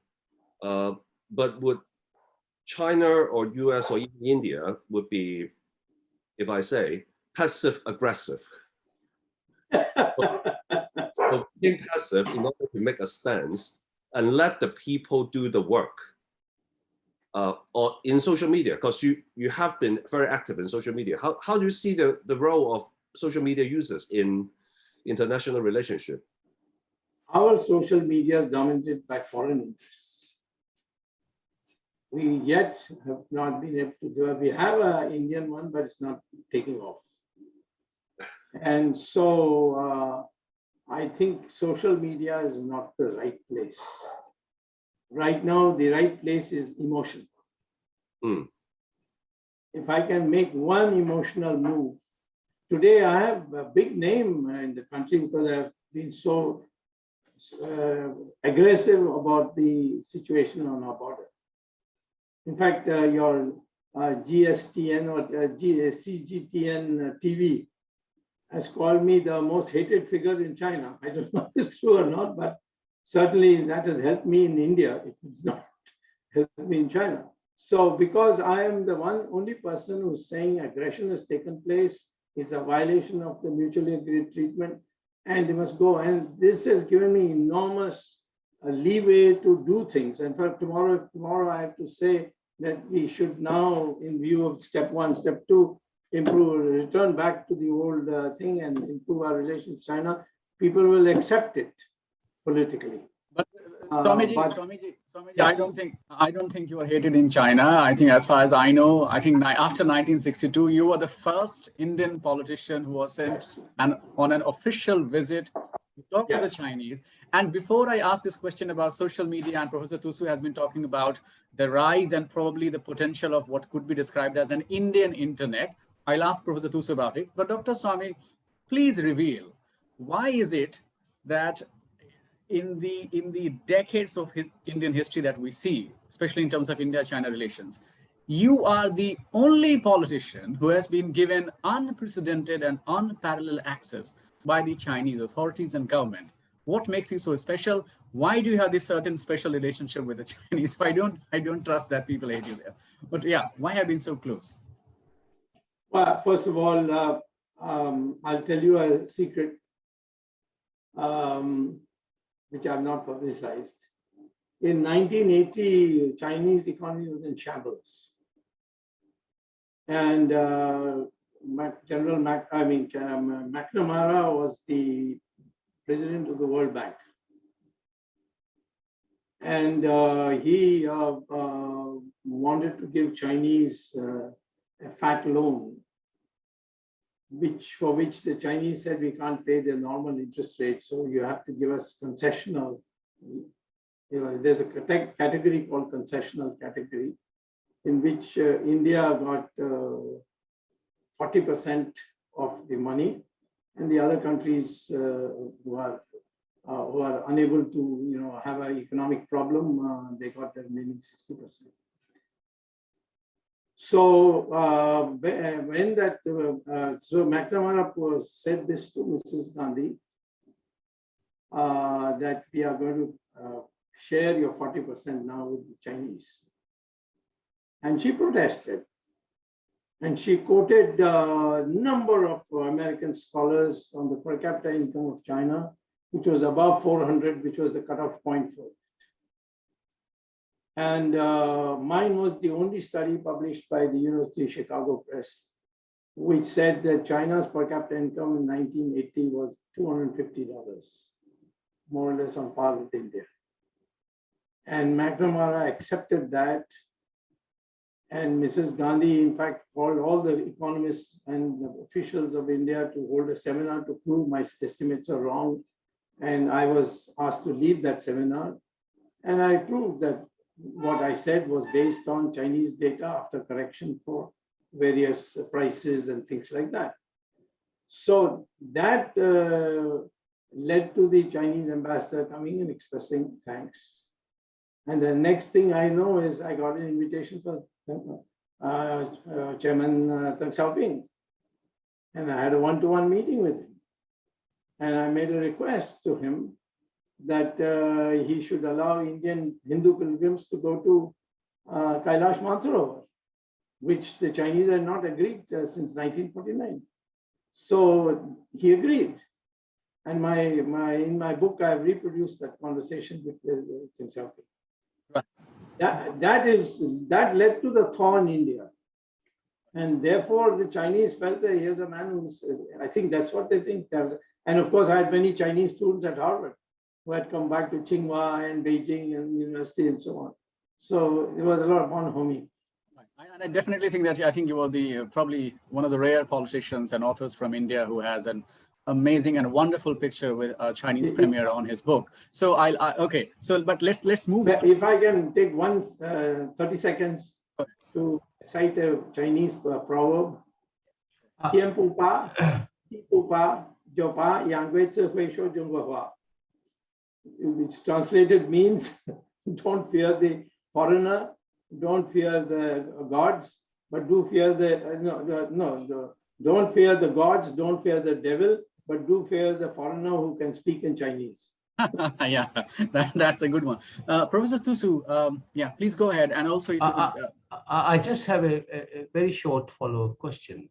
But would China or US or even India would be, if I say, passive aggressive? So being passive in order to make a stance and let the people do the work. Or in social media, because you have been very active in social media. How do you see the role of social media users in international relationship? Our social media is dominated by foreign interests. we yet have not been able to do it. We have an Indian one, but it's not taking off. And so I think social media is not the right place. Right now, the right place is emotion. Mm. If I can make one emotional move, today I have a big name in the country because I've been so aggressive about the situation on our border. In fact, your GSTN or CGTN TV has called me the most hated figure in China. I don't know if it's true or not, but certainly that has helped me in India if it's not helped me in China. So because I am the only person who's saying aggression has taken place, it's a violation of the mutually agreed treatment, and they must go. And this has given me enormous leeway to do things. And for tomorrow I have to say that we should now, in view of step 1, step 2, improve, return back to the old thing and improve our relations with China, people will accept it politically. But Swamiji, yes. I don't think you are hated in China. I think, as far as I know, I think after 1962, you were the first Indian politician who was sent on an official visit to talk to the Chinese. And before I ask this question about social media, and Professor Tusu has been talking about the rise and probably the potential of what could be described as an Indian internet, I'll ask Professor Tusu about it. But Dr. Swamy, please reveal, why is it that in the decades of Indian history that we see, especially in terms of India-China relations, you are the only politician who has been given unprecedented and unparalleled access by the Chinese authorities and government? What makes you so special? Why do you have this certain special relationship with the Chinese? I don't trust that people hate you there. But yeah, why have you been so close? Well, first of all, I'll tell you a secret, which I've not publicized. In 1980, Chinese economy was in shambles. And McNamara was the president of the World Bank. And he wanted to give Chinese a fat loan, for which the Chinese said we can't pay the normal interest rate, so you have to give us concessional. There's a category called concessional category, in which India got 40% of the money, and the other countries who are unable to have an economic problem, they got the remaining 60%. So when that, so McNamara said this to Mrs. Gandhi, that we are going to share your 40% now with the Chinese. And she protested. And she quoted a number of American scholars on the per capita income of China, which was above 400, which was the cutoff point for it. And mine was the only study published by the University of Chicago Press, which said that China's per capita income in 1980 was $250, more or less on par with India. And McNamara accepted that. And Mrs. Gandhi, in fact, called all the economists and the officials of India to hold a seminar to prove my estimates are wrong. And I was asked to lead that seminar. And I proved that what I said was based on Chinese data after correction for various prices and things like that. So that led to the Chinese ambassador coming and expressing thanks. And the next thing I know is I got an invitation for Chairman Deng Xiaoping. And I had a one-to-one meeting with him. And I made a request to him that he should allow Indian Hindu pilgrims to go to Kailash Mansarovar, which the Chinese had not agreed since 1949. So he agreed. And in my book, I have reproduced that conversation with Deng Xiaoping. That led to the thaw in India. And therefore, the Chinese felt that here's a man who's, I think that's what they think. And of course, I had many Chinese students at Harvard who had come back to Tsinghua and Beijing and university and so on. So there was a lot of bonhomie. And I definitely think that I think you are the probably one of the rare politicians and authors from India who has an amazing and wonderful picture with a Chinese premier on his book. So okay. So but let's move on. If I can take 30 seconds to cite a Chinese proverb. Tiempo pa, tiempo pa, jopa, yangwei zi hui shou zhong gu hua. Which translated means don't fear the foreigner, don't fear the gods, but do fear don't fear the gods, don't fear the devil, but do fear the foreigner who can speak in Chinese. Yeah, that's a good one. Professor Tusu, yeah, please go ahead. And also, if you could, I just have a very short follow-up question,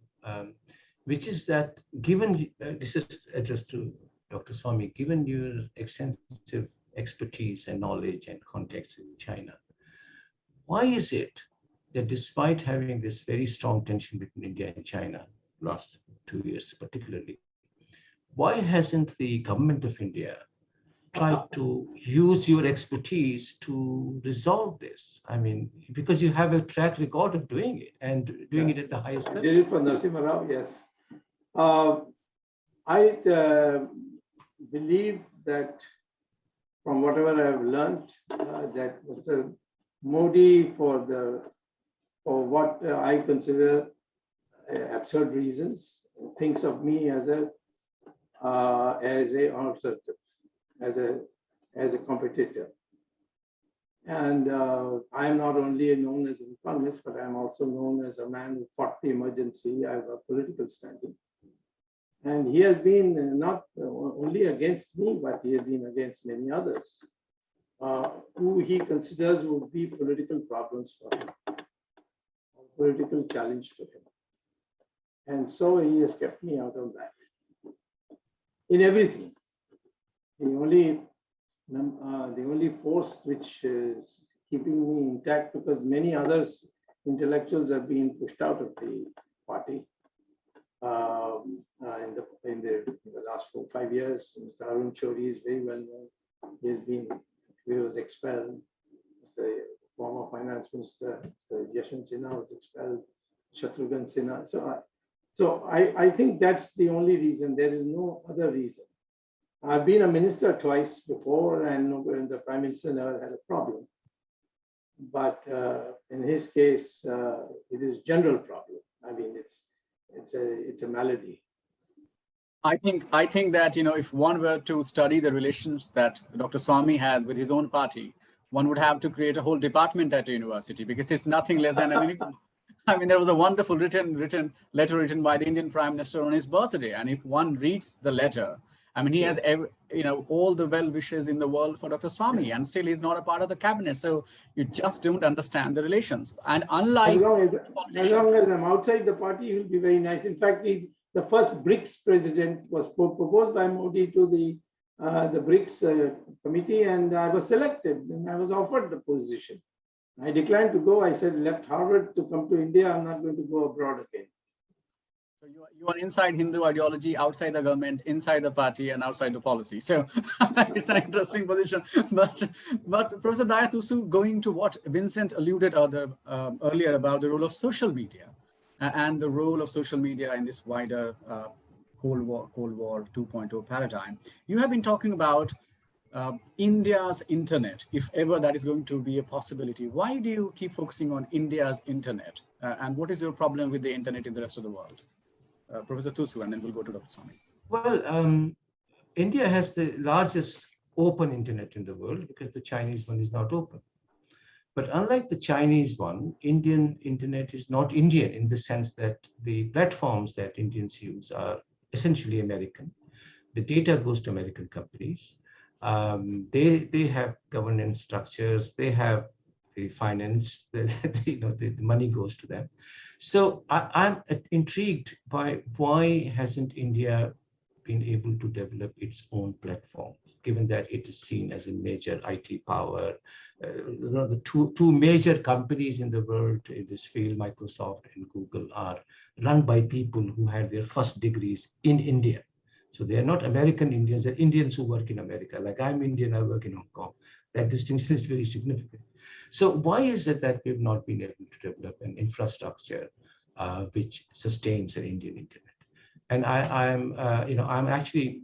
which is that given, this is addressed to Dr. Swamy, given your extensive expertise and knowledge and context in China, why is it that despite having this very strong tension between India and China, last 2 years particularly, why hasn't the government of India tried to use your expertise to resolve this? I mean, because you have a track record of doing it and doing it at the highest level. I did it for Narasimha Rao, yes. I believe that from whatever I have learned, that Mr. Modi, for what I consider absurd reasons, thinks of me as an alternative, as a competitor. And I am not only known as an economist, but I'm also known as a man who fought the emergency. I have a political standing. And he has been not only against me, but he has been against many others who he considers would be political problems for him, political challenge to him. And so he has kept me out of that in everything. The only force which is keeping me intact, because many others intellectuals have been pushed out of the party in the last 4 or 5 years. Mr. Arun Chori is very well known. He was expelled. Mr. Former Finance Minister, Mr. Yashwant Sinha, was expelled. Shatrughan Sinha. So I think that's the only reason. There is no other reason. I've been a minister twice before, and the Prime Minister never had a problem. But in his case, it is general problem. I mean, it's a malady. I think that, if one were to study the relations that Dr. Swamy has with his own party, one would have to create a whole department at a university, because it's nothing less than I mean, there was a wonderful letter written by the Indian Prime Minister on his birthday, and if one reads the letter, I mean, he has all the well wishes in the world for Dr. Swamy, and still he's not a part of the cabinet. So you just don't understand the relations. And unlike as long as I'm outside the party, he will be very nice. In fact, the first BRICS president was proposed by Modi to the BRICS committee, and I was selected, and I was offered the position. I declined to go. I said, left Harvard to come to India. I'm not going to go abroad again. So you are inside Hindu ideology, outside the government, inside the party, and outside the policy. So it's an interesting position. But Professor Daya Tusu, going to what Vincent alluded earlier about the role of social media and the role of social media in this wider Cold War 2.0 paradigm, you have been talking about India's internet, if ever that is going to be a possibility. Why do you keep focusing on India's internet? And what is your problem with the internet in the rest of the world? Professor Tusu, and then we'll go to Dr. Swamy. Well, India has the largest open internet in the world, because the Chinese one is not open. But unlike the Chinese one, Indian internet is not Indian in the sense that the platforms that Indians use are essentially American. The data goes to American companies. They have governance structures. They have the finance. The money goes to them. So I'm intrigued by why hasn't India been able to develop its own platform, given that it is seen as a major IT power. The two major companies in the world in this field, Microsoft and Google, are run by people who had their first degrees in India. So they are not American Indians, they're Indians who work in America. Like I'm Indian, I work in Hong Kong. That distinction is very significant. So why is it that we've not been able to develop an infrastructure which sustains an Indian internet? And I'm actually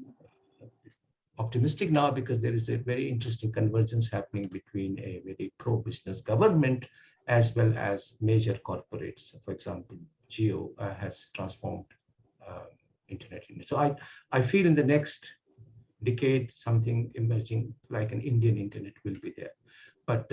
optimistic now because there is a very interesting convergence happening between a very pro-business government as well as major corporates. For example, Geo has transformed internet. So I feel in the next decade something emerging like an Indian internet will be there. But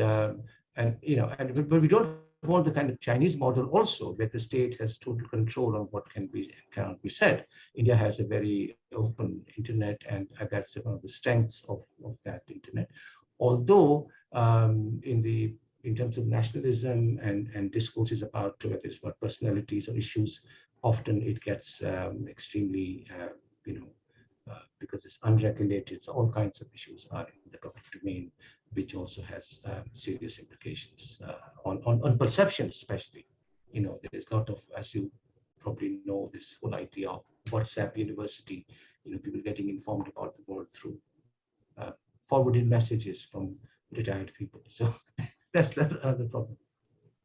but we don't want the kind of Chinese model also, where the state has total control on what can be cannot be said. India has a very open internet, and that's one of the strengths of that internet. Although in terms of nationalism and discourses about whether it's about personalities or issues, often it gets extremely because it's unregulated. So all kinds of issues are in the public domain, which also has serious implications on perception, especially. There's a lot of, as you probably know, this whole idea of WhatsApp University, people getting informed about the world through forwarded messages from retired people. So that's another problem.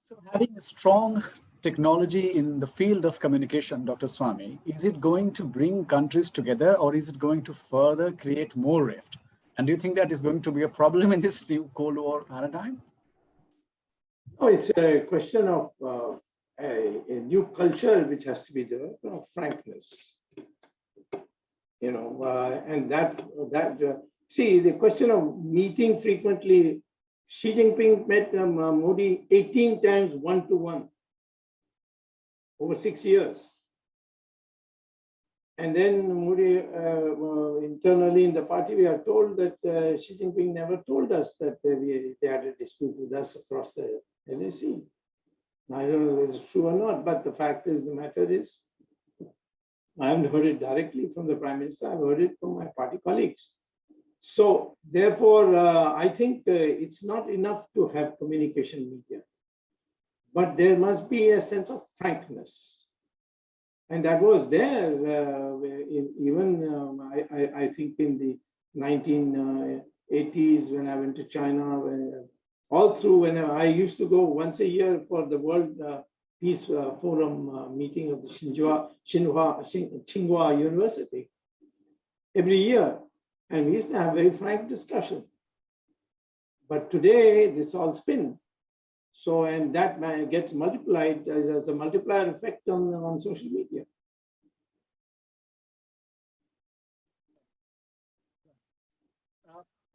So having a strong technology in the field of communication, Dr. Swamy, is it going to bring countries together, or is it going to further create more rift? And do you think that is going to be a problem in this new Cold War paradigm? Oh, it's a question of a new culture which has to be developed, of frankness. And see, the question of meeting frequently, Xi Jinping met Modi 18 times one-to-one over 6 years. And then Modi, internally in the party, we are told that Xi Jinping never told us that they had a dispute with us across the LAC. I don't know if it's true or not, but the fact is, the matter is, I haven't heard it directly from the Prime Minister, I've heard it from my party colleagues. So therefore, I think it's not enough to have communication media, but there must be a sense of frankness. And that was there I think in the 1980s when I went to China, all through when I used to go once a year for the World Peace Forum meeting of the Tsinghua University every year. And we used to have very frank discussion. But today, this all spin. So, and that gets multiplied as a multiplier effect on social media.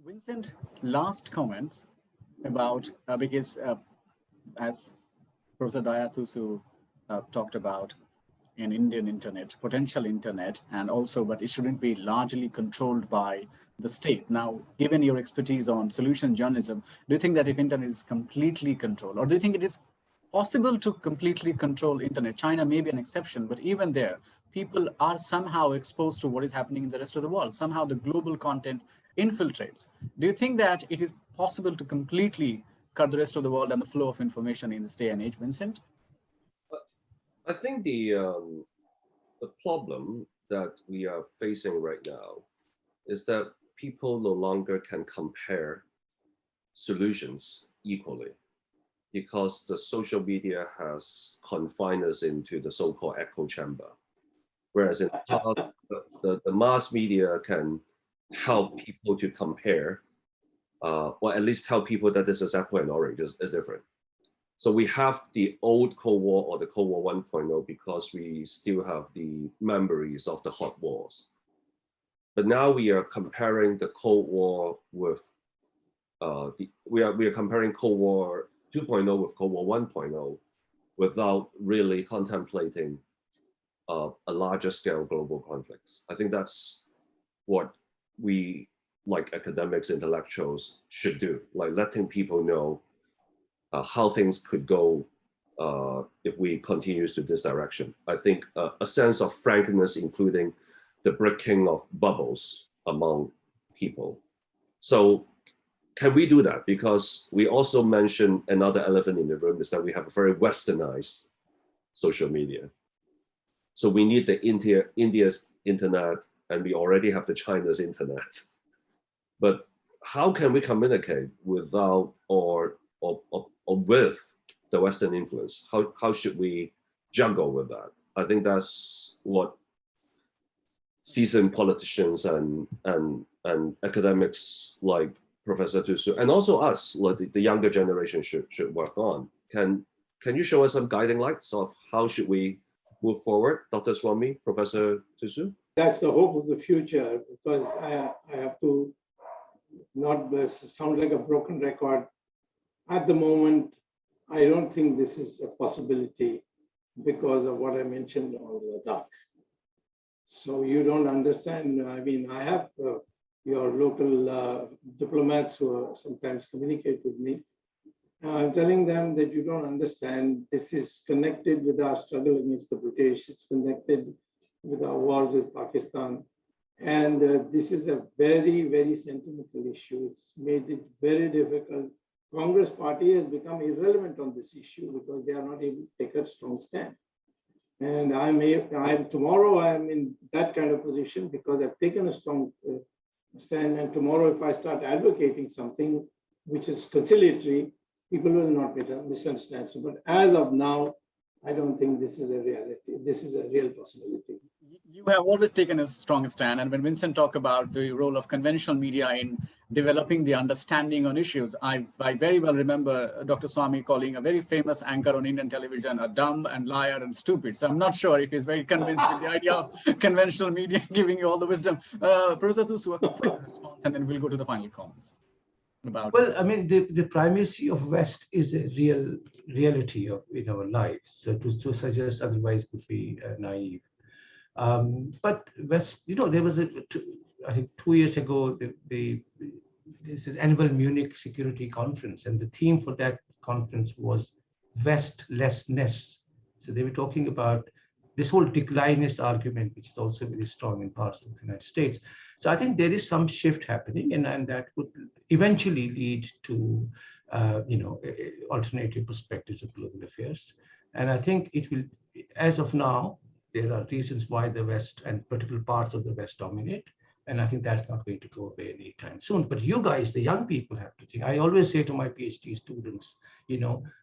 Vincent, last comments about, because as Professor Dayatusu talked about an Indian internet, potential internet, and also, but it shouldn't be largely controlled by the state. Now, given your expertise on solution journalism, do you think that if internet is completely controlled, or do you think it is possible to completely control internet? China may be an exception, but even there, people are somehow exposed to what is happening in the rest of the world. Somehow the global content infiltrates. Do you think that it is possible to completely cut the rest of the world and the flow of information in this day and age, Vincent? I think the problem that we are facing right now is that people no longer can compare solutions equally, because the social media has confined us into the so-called echo chamber. Whereas in the mass media can help people to compare, or at least tell people that this is apple and orange is different. So we have the old Cold War or the Cold War 1.0 because we still have the memories of the hot wars. But now we are comparing the Cold War with, we are comparing Cold War 2.0 with Cold War 1.0 without really contemplating a larger scale global conflicts. I think that's what we, like academics, intellectuals, should do, like letting people know how things could go if we continue to this direction. I think a sense of frankness, including the breaking of bubbles among people. So can we do that? Because we also mentioned another elephant in the room is that we have a very westernized social media. So we need the India's internet, and we already have the China's internet. But how can we communicate without or with the Western influence? How should we juggle with that? I think that's what seasoned politicians and academics like Professor Tusu, and also us, like the younger generation, should work on. Can you show us some guiding lights of how should we move forward, Dr. Swamy, Professor Tusu? That's the hope of the future, because I have to not sound like a broken record. At the moment, I don't think this is a possibility because of what I mentioned on Ladakh. So you don't understand. I mean, I have your local diplomats who sometimes communicate with me. I'm telling them that you don't understand. This is connected with our struggle against the British. It's connected with our wars with Pakistan. And this is a very, very sentimental issue. It's made it very difficult. Congress party has become irrelevant on this issue because they are not able to take a strong stand. And tomorrow I'm in that kind of position because I've taken a strong stand. And tomorrow, if I start advocating something which is conciliatory, people will not misunderstand. So, but as of now, I don't think this is a reality. This is a real possibility. You have always taken a strong stand. And when Vincent talked about the role of conventional media in developing the understanding on issues, I very well remember Dr. Swamy calling a very famous anchor on Indian television a dumb and liar and stupid. So I'm not sure if he's very convinced with the idea of conventional media giving you all the wisdom. Professor Tusu, a quick response, and then we'll go to the final comments. Well, I mean, the primacy of West is a reality in our lives. So to suggest otherwise would be naive. But West, there was I think 2 years ago, this is annual Munich Security Conference, and the theme for that conference was Westlessness. So they were talking about this whole declinist argument, which is also very strong in parts of the United States. So I think there is some shift happening, and that would eventually lead to, alternative perspectives of global affairs. And I think it will, as of now, there are reasons why the West and particular parts of the West dominate. And I think that's not going to go away anytime soon. But you guys, the young people, have to think. I always say to my PhD students,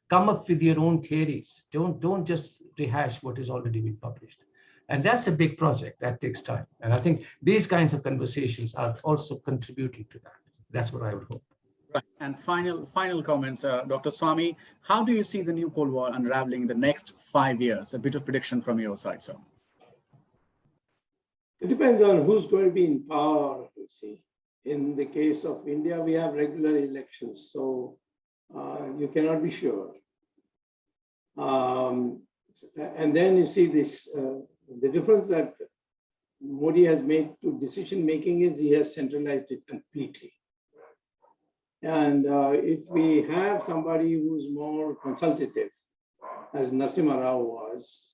come up with your own theories. Don't just rehash what has already been published. And that's a big project that takes time. And I think these kinds of conversations are also contributing to that. That's what I would hope. Right. And final comments, Dr. Swamy, how do you see the new Cold War unraveling in the next 5 years? A bit of prediction from your side, sir. It depends on who's going to be in power, you see. In the case of India, we have regular elections, so you cannot be sure. And then you see this, the difference that Modi has made to decision making is he has centralized it completely. And if we have somebody who's more consultative, as Narasimha Rao was,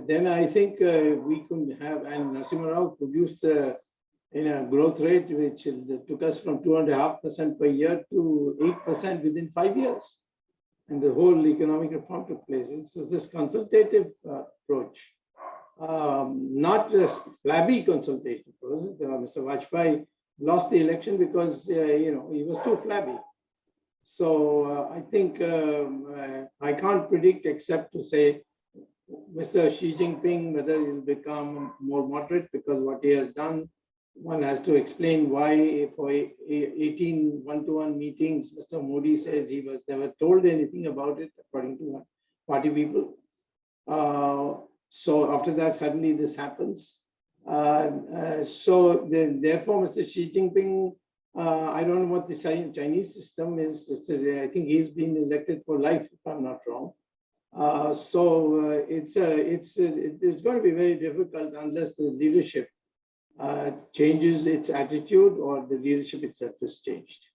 then I think we could have, and Narasimha Rao produced in a growth rate which took us from 2.5% per year to 8% within 5 years. And the whole economic reform took place. It's this consultative approach, not just flabby consultative approach. Mr. Vajpayee lost the election because he was too flabby. So I think I can't predict except to say Mr. Xi Jinping, whether he'll become more moderate, because what he has done, one has to explain why for 18 one-to-one meetings, Mr. Modi says he was never told anything about it, according to party people. So after that, suddenly this happens. So therefore, Mr. Xi Jinping, I don't know what the Chinese system is. I think he's been elected for life, if I'm not wrong. So it's going to be very difficult unless the leadership changes its attitude or the leadership itself is changed.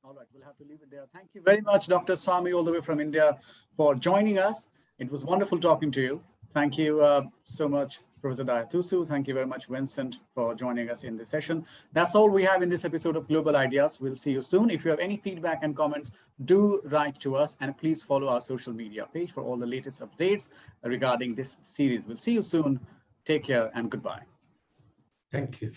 All right, we'll have to leave it there. Thank you very much, Dr. Swamy, all the way from India, for joining us. It was wonderful talking to you. Thank you so much, Professor Tusu. Thank you very much, Vincent, for joining us in this session. That's all we have in this episode of Global Ideas. We'll see you soon. If you have any feedback and comments, do write to us, and please follow our social media page for all the latest updates regarding this series. We'll see you soon. Take care and goodbye. Thank you.